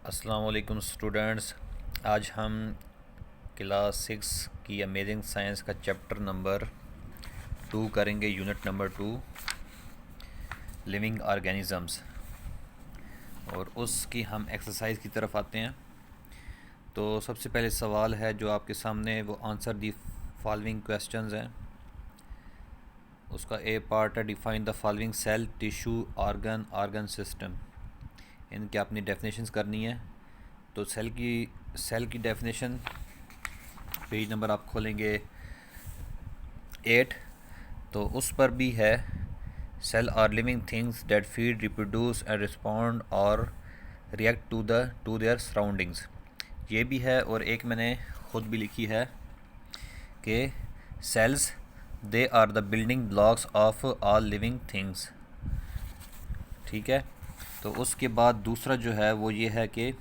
अस्सलाम वालेकुम स्टूडेंट्स। आज हम क्लास 6 की अमेजिंग साइंस का चैप्टर नंबर 2 करेंगे। यूनिट नंबर 2 लिविंग ऑर्गेनिजम्स, और उसकी हम एक्सरसाइज की तरफ आते हैं। तो सबसे पहले सवाल है जो आपके सामने, वो आंसर दी फॉलोइंग क्वेश्चंस हैं। उसका ए पार्ट है define the following cell, tissue, organ system. इनकी अपनी डेफिनेशंस करनी है। तो सेल की डेफिनेशन पेज नंबर आप खोलेंगे 8, तो उस पर भी है cell are living things that feed, reproduce and respond और रिएक्ट टू देयर सराउंडिंग्स। ये भी है, और एक मैंने खुद भी लिखी है कि cells they are the building blocks of all living things. ठीक है। तो उसके बाद दूसरा जो है वो ये है कि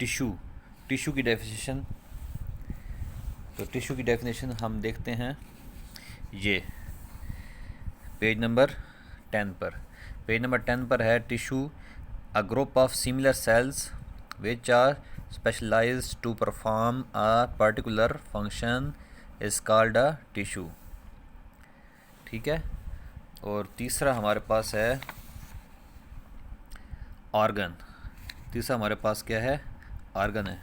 टिश्यू की डेफिनेशन। तो टिश्यू की डेफिनेशन हम देखते हैं ये पेज नंबर 10 पर। पेज नंबर 10 पर है tissue, a group of similar cells which are specialised to perform a particular function is called a tissue. ठीक है। और तीसरा हमारे पास है ऑर्गन। तीसरा हमारे पास क्या है? ऑर्गन है।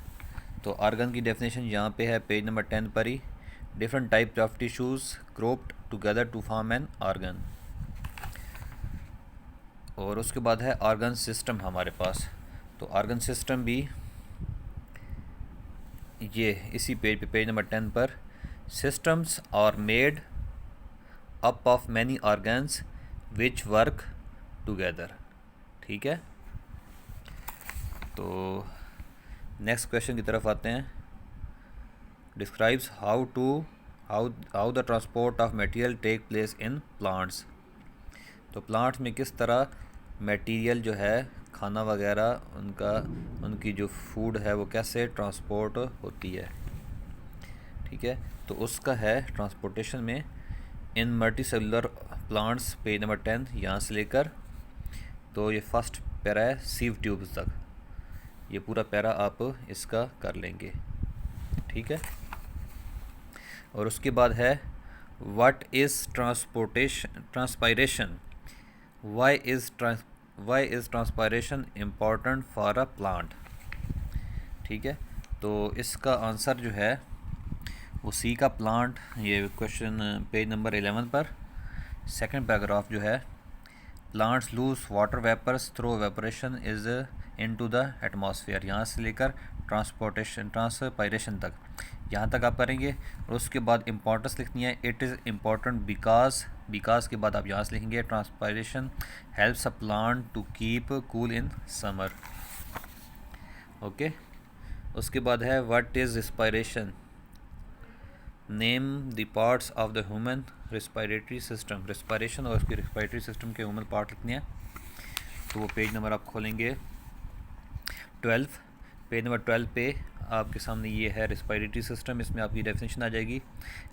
तो ऑर्गन की डेफिनेशन यहाँ पे है पेज नंबर 10 पर ही। Different types of tissues grouped together to form an organ. और उसके बाद है ऑर्गन सिस्टम हमारे पास। तो ऑर्गन सिस्टम भी ये इसी पेज पे, पेज नंबर 10 पर, systems are made up of many organs which work together. ठीक है। तो नेक्स्ट क्वेश्चन की तरफ आते हैं। Describes how the transport of material take place in plants. तो प्लांट्स में किस तरह मटेरियल जो है, खाना वगैरह, उनकी जो फूड है वो कैसे ट्रांसपोर्ट होती है। ठीक है। तो उसका है ट्रांसपोर्टेशन में in multicellular plants, page number 10 यहाँ से लेकर, तो ये फर्स्ट पैरा है सीव ट्यूब्स तक। ये पूरा पैरा आप इसका कर लेंगे। ठीक है। और उसके बाद है what is transpiration, why is transpiration important for a plant. ठीक है। तो इसका आंसर जो है वो सी का प्लांट। ये क्वेश्चन पेज नंबर 11 पर सेकंड पैराग्राफ जो है, plants lose water vapours through evaporation is into the atmosphere. यहाँ से लेकर ट्रांसपायरेशन तक, यहाँ तक आप करेंगे। और उसके बाद इम्पोर्टेंस लिखनी है, इट इज़ इम्पॉर्टेंट बिकॉज के बाद आप यहाँ से लिखेंगे transpiration helps a plant to keep cool in summer. Okay. उसके बाद है what is respiration, name the parts of the human respiratory system. Respiration और उसकी रिस्पायरेटरी सिस्टम के ह्यूमन पार्ट लिखने हैं। तो वो पेज नंबर आप खोलेंगे 12। पेज नंबर 12 पे आपके सामने ये है रिस्पायरेटरी सिस्टम। इसमें आपकी डेफिनेशन आ जाएगी।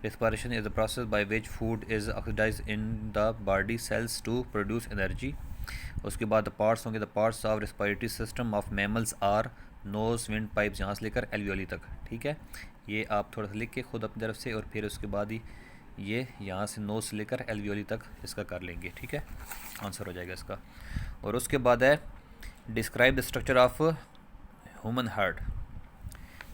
Respiration is the process by which food is oxidise in the body cells to produce energy. उसके बाद द पार्ट्स होंगे, the parts of respiratory system of mammals are nose, windpipes, यहाँ से लेकर एल्वियोली तक। ठीक है। ये आप थोड़ा सा लिख के खुद अपनी तरफ से, और फिर उसके बाद ही ये यहाँ से नोज से लेकर एल्वियोली तक इसका कर लेंगे। ठीक है। आंसर हो जाएगा इसका। और उसके बाद है describe the structure of human heart.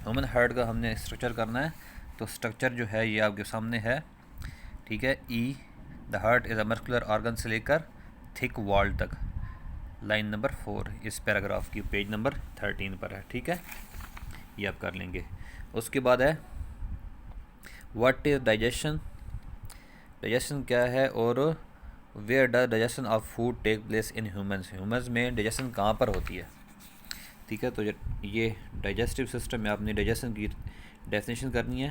Human heart का हमने स्ट्रक्चर करना है। तो स्ट्रक्चर जो है ये आपके सामने है। ठीक है। ई the heart is a muscular organ से लेकर थिक वॉल तक, लाइन नंबर 4 इस पैराग्राफ की पेज नंबर 13 पर है। ठीक है। ये आप कर लेंगे। उसके बाद है व्हाट इज़ डाइजेशन। डाइजेशन क्या है, और where does digestion of food take place in humans. Humans में डाइजेशन कहाँ पर होती है। ठीक है। तो ये डाइजेस्टिव सिस्टम में आपने डाइजेशन की डेफिनेशन करनी है।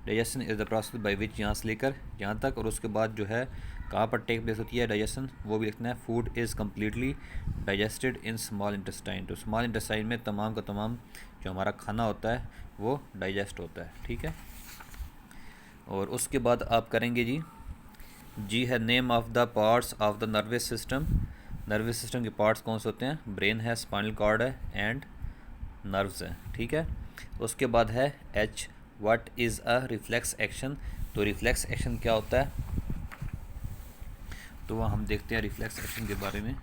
Digestion is the process by विच, यहाँ से लेकर यहाँ तक, और उसके बाद जो है कहाँ पर टेक प्लेस होती है डाइजेशन, वो भी लिखना है। Food is completely digested in small intestine. तो स्मॉल इंटेस्टाइन में तमाम का तमाम जो हमारा खाना होता है वो डाइजेस्ट होता है। ठीक है। और उसके बाद आप करेंगे जी है name of the parts of the nervous system. Nervous system के पार्ट्स कौन से होते हैं? ब्रेन है, स्पाइनल कॉर्ड है एंड नर्व्स हैं, ठीक है। उसके बाद है H, what is a reflex action. तो रिफ्लेक्स एक्शन क्या होता है, तो हम देखते हैं रिफ्लेक्स एक्शन के बारे में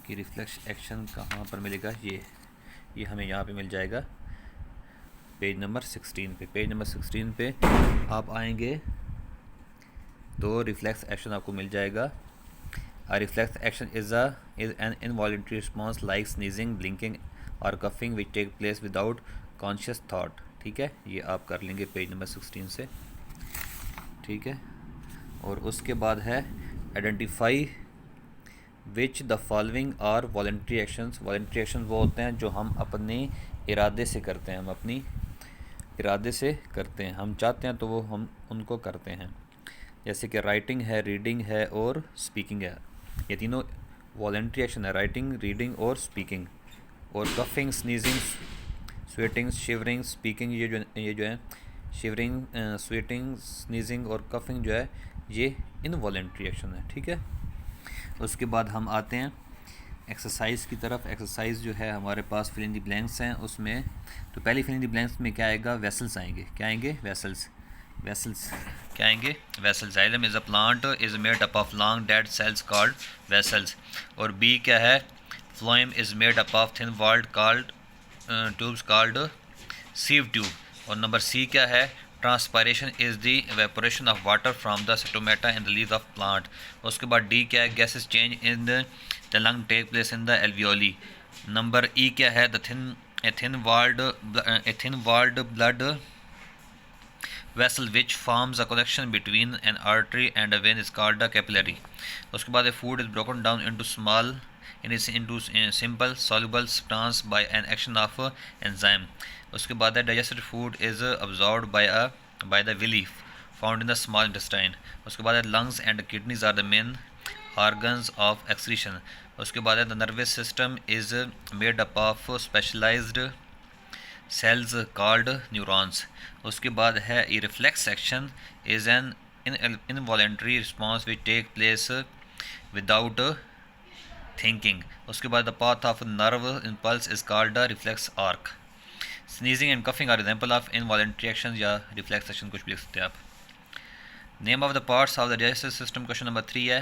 कि रिफ्लेक्स एक्शन कहाँ पर मिलेगा। ये हमें यहाँ पे मिल जाएगा पेज नंबर 16 पे। पेज नंबर 16 पे आप आएंगे तो रिफ्लेक्स एक्शन आपको मिल जाएगा। A reflex action is an involuntary response like sneezing, blinking or coughing which take place without conscious thought, ठीक है। ये आप कर लेंगे पेज नंबर 16 से, ठीक है। और उसके बाद है identify which the following are voluntary actions. Voluntary action वो होते हैं जो हम अपने इरादे से करते हैं, हम अपनी इरादे से करते हैं, हम चाहते हैं तो वो हम उनको करते हैं। जैसे कि राइटिंग है, रीडिंग है और स्पीकिंग है। ये तीनों वॉलंटरी एक्शन है, राइटिंग, रीडिंग और स्पीकिंग। और coughing, sneezing, sweating, shivering, speaking, ये जो है शिवरिंग, स्वेटिंग, स्नीजिंग और कफिंग जो है ये इनवॉलंटरी एक्शन है, ठीक है। उसके बाद हम आते हैं एक्सरसाइज की तरफ। एक्सरसाइज जो है हमारे पास फिल इन द ब्लैंक्स हैं उसमें। तो पहली फिल इन द ब्लैंक्स में क्या आएगा? वेसल्स आएंगे। क्या आएंगे? वेसल्स। वेसल्स क्या आएंगे? Vessels. Xylem is a plant is made up of long dead cells called vessels. और बी क्या है? Phloem is made up of thin walled called tubes called sieve tube. और नंबर सी क्या है? Transpiration is the evaporation of water from the stomata in the leaves of plant. उसके बाद D क्या है? Gases change in the lung take place in the alveoli. Number ई क्या है? The thin walled blood vessel which forms a connection between an artery and a vein is called a capillary. उसके बाद food is broken down into simple soluble substance by an action of enzyme. उसके बाद digested food is absorbed by the villi found in the small intestine. उसके बाद lungs and kidneys are the main organs of excretion. उसके बाद the nervous system is made up of specialized cells called neurons. उसके बाद है a reflex action is an involuntary response which take place without thinking. उसके बाद the path of nerve impulse is called the reflex arc. Sneezing and coughing are example of involuntary action या reflex action, कुछ भी लिख सकते हैं आप। Name of the parts of the digestive system question number 3 है।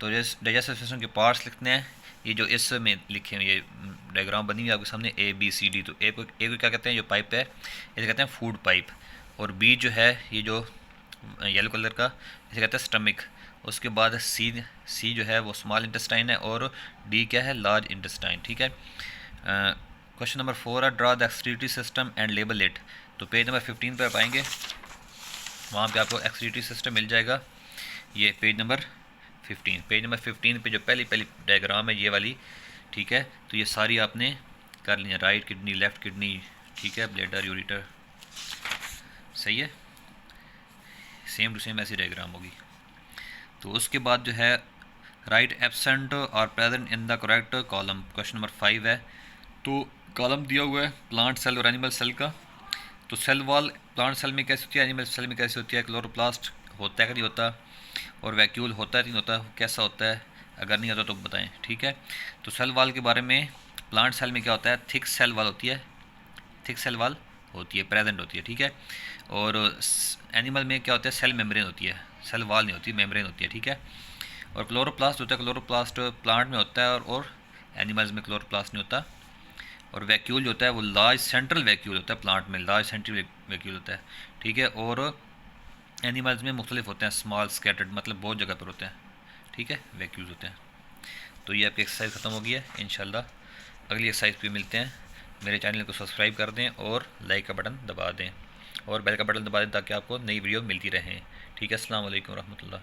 तो डाइजेस्टिव सिस्टम के पार्ट्स लिखते हैं, ये जो इस में लिखे हुए ये डायग्राम बनी हुई है आपके सामने A B C D। तो ए को क्या कहते हैं? जो पाइप है इसे कहते हैं फूड पाइप। और बी जो है ये जो येलो कलर का इसे कहते हैं स्टमक। उसके बाद सी जो है वो स्मॉल इंटेस्टाइन है और डी क्या है? लार्ज इंटेस्टाइन, ठीक है। क्वेश्चन नंबर 4 है draw the excretory system and label it. तो पेज नंबर 15 पर पाएंगे, वहाँ पे आपको एक्सक्रीटरी सिस्टम मिल जाएगा। ये पेज नंबर 15। पेज नंबर 15 पे जो पहली डायग्राम है ये वाली, ठीक है। तो ये सारी आपने कर ली है, राइट किडनी, लेफ़्ट किडनी, ठीक है, ब्लैडर, यूरेटर, सही है। सेम टू सेम ऐसी डायग्राम होगी। तो उसके बाद जो है राइट एब्सेंट और present in the correct column. Question number 5 है। तो कॉलम दिया हुआ है प्लांट सेल और एनिमल सेल का। तो सेल वॉल प्लांट सेल में कैसे होती है, एनिमल सेल में कैसे होती है, क्लोरोप्लास्ट होता है कि नहीं होता, और वैक्यूल होता है कि नहीं होता, कैसा होता है, अगर नहीं होता तो बताएं, ठीक है। तो सेल वॉल के बारे में, प्लांट सेल में क्या होता है? थिक सेल वॉल होती है, थिक सेल वॉल होती है, प्रेजेंट होती है, ठीक है। और एनिमल में क्या होता है? सेल मेम्ब्रेन होती है, सेल वॉल नहीं होती, मेम्ब्रेन होती है, ठीक है। और क्लोरोप्लास्ट होता है, क्लोरोप्लास्ट प्लांट में होता है और एनिमल्स में क्लोरोप्लास्ट नहीं होता। और वैक्यूल जो होता है वो लार्ज सेंट्रल वैक्यूल होता है, प्लांट में लार्ज सेंट्रल वैक्यूल होता है, ठीक है। और एनिमल्स में मुख्तलिफ होते हैं, स्मॉल स्कैटर्ड, मतलब बहुत जगह पर होते हैं, ठीक है, वैक्यूल्स होते हैं। तो ये आपकी एक्सरसाइज ख़त्म हो गई है। इंशाल्लाह अगली एक्सरसाइज पे मिलते हैं। मेरे चैनल को सब्सक्राइब कर दें और लाइक का बटन दबा दें और बेल का बटन दबा दें ताकि आपको नई वीडियो मिलती रहें, ठीक है। अस्सलाम वालेकुम रहमतुल्लाह।